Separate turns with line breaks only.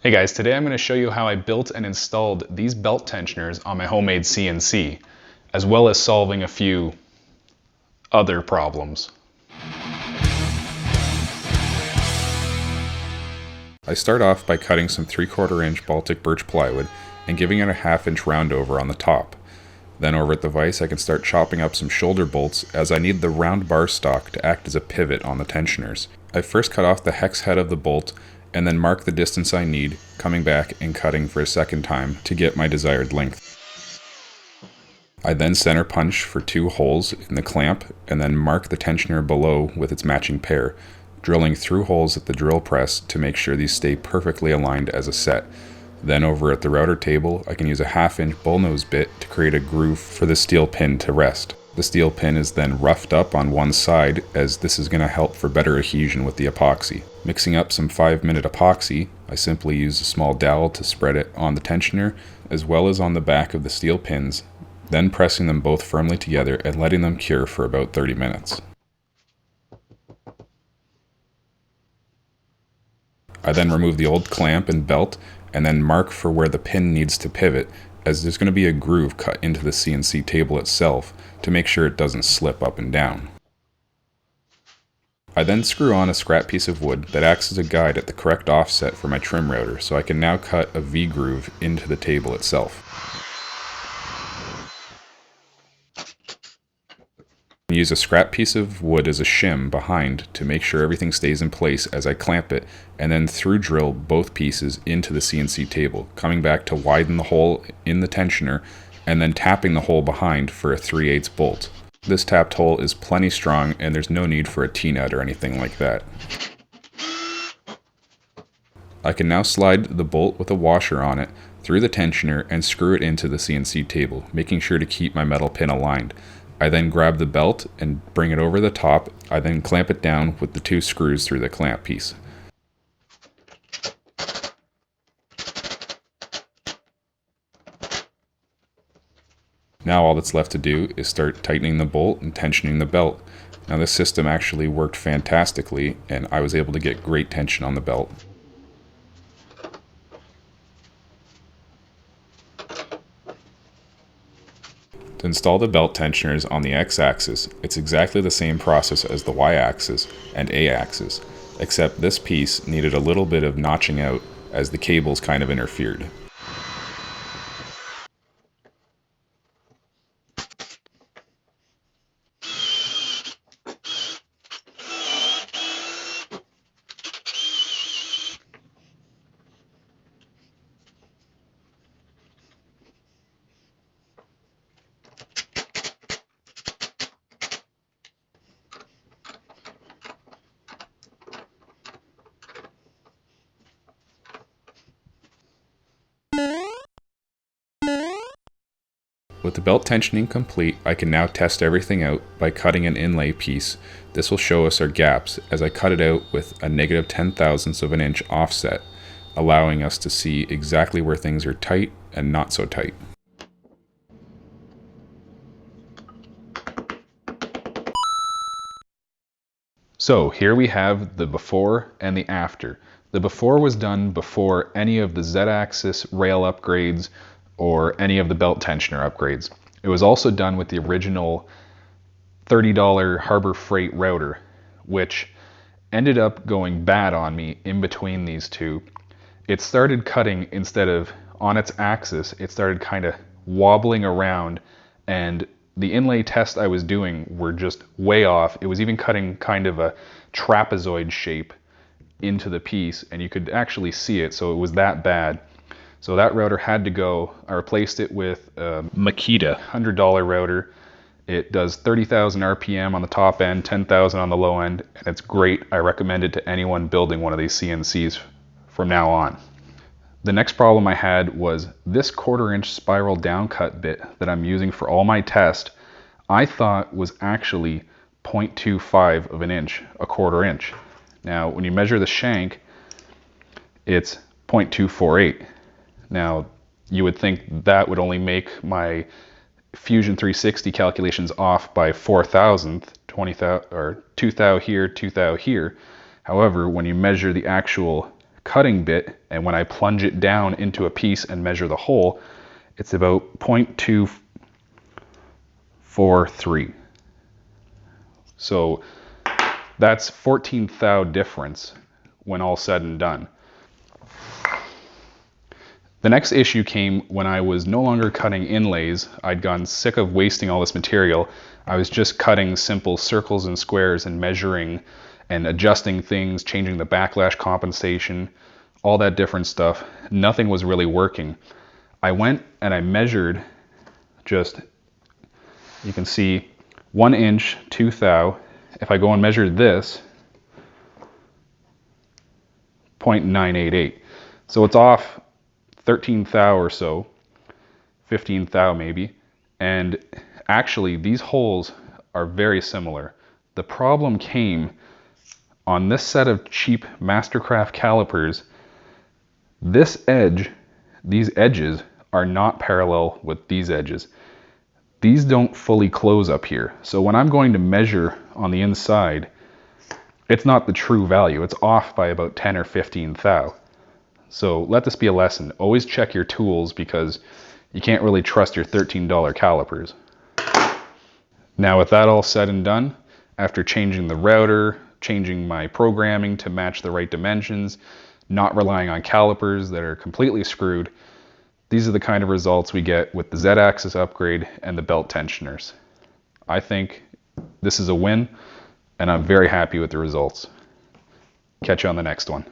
Hey guys, today I'm going to show you how I built and installed these belt tensioners on my homemade CNC, as well as solving a few other problems.
I start off by cutting some 3/4 inch baltic birch plywood and giving it a 1/2 inch round over on the top. Then over at the vise I can start chopping up some shoulder bolts as I need the round bar stock to act as a pivot on the tensioners. I first cut off the hex head of the bolt and then mark the distance I need, coming back and cutting for a second time to get my desired length. I then center punch for 2 holes in the clamp and then mark the tensioner below with its matching pair, drilling through holes at the drill press to make sure these stay perfectly aligned as a set. Then over at the router table, I can use a 1/2 inch bullnose bit to create a groove for the steel pin to rest. The steel pin is then roughed up on one side, as this is going to help for better adhesion with the epoxy. Mixing up some 5-minute epoxy, I simply use a small dowel to spread it on the tensioner as well as on the back of the steel pins, then pressing them both firmly together and letting them cure for about 30 minutes. I then remove the old clamp and belt and then mark for where the pin needs to pivot, as there's going to be a groove cut into the CNC table itself to make sure it doesn't slip up and down. I then screw on a scrap piece of wood that acts as a guide at the correct offset for my trim router, so I can now cut a V groove into the table itself. I use a scrap piece of wood as a shim behind to make sure everything stays in place as I clamp it, and then through drill both pieces into the CNC table, coming back to widen the hole in the tensioner and then tapping the hole behind for a 3/8 bolt. This tapped hole is plenty strong and there's no need for a T-nut or anything like that. I can now slide the bolt with a washer on it through the tensioner and screw it into the CNC table, making sure to keep my metal pin aligned. I then grab the belt and bring it over the top. I then clamp it down with the 2 screws through the clamp piece. Now all that's left to do is start tightening the bolt and tensioning the belt. Now this system actually worked fantastically and I was able to get great tension on the belt. To install the belt tensioners on the X-axis, it's exactly the same process as the Y-axis and A-axis, except this piece needed a little bit of notching out as the cables kind of interfered. With the belt tensioning complete, I can now test everything out by cutting an inlay piece. This will show us our gaps as I cut it out with a -0.010 of an inch offset, allowing us to see exactly where things are tight and not so tight.
So here we have the before and the after. The before was done before any of the Z-axis rail upgrades or any of the belt tensioner upgrades. It was also done with the original $30 Harbor Freight router, which ended up going bad on me in between these two. It started cutting instead of on its axis, it started kind of wobbling around, and the inlay test I was doing were just way off. It was even cutting kind of a trapezoid shape into the piece, and you could actually see it, so it was that bad. So that router had to go. I replaced it with a Makita $100 router. It does 30,000 RPM on the top end, 10,000 on the low end, and it's great. I recommend it to anyone building one of these CNCs from now on. The next problem I had was this 1/4 inch spiral downcut bit that I'm using for all my test, I thought was actually 0.25 of an inch, a 1/4 inch. Now, when you measure the shank, it's 0.248. Now, you would think that would only make my Fusion 360 calculations off by 4,000th, 20,000 or 2 thou here, 2 thou here. However, when you measure the actual cutting bit, and when I plunge it down into a piece and measure the hole, it's about 0.243. So that's 14 thou difference when all said and done. The next issue came when I was no longer cutting inlays. I'd gotten sick of wasting all this material. I was just cutting simple circles and squares and measuring and adjusting things, changing the backlash compensation, all that different stuff. Nothing was really working. I went and I measured just, you can see 1 inch, 2 thou. If I go and measure this, 0.988. So it's off 13 thou or so, 15 thou maybe. And actually these holes are very similar. The problem came on this set of cheap Mastercraft calipers. This edge, these edges are not parallel with these edges. These don't fully close up here. So when I'm going to measure on the inside, it's not the true value. It's off by about 10 or 15 thou. So let this be a lesson. Always check your tools because you can't really trust your $13 calipers. Now with that all said and done, after changing the router, changing my programming to match the right dimensions, not relying on calipers that are completely screwed, these are the kind of results we get with the Z-axis upgrade and the belt tensioners. I think this is a win, and I'm very happy with the results. Catch you on the next one.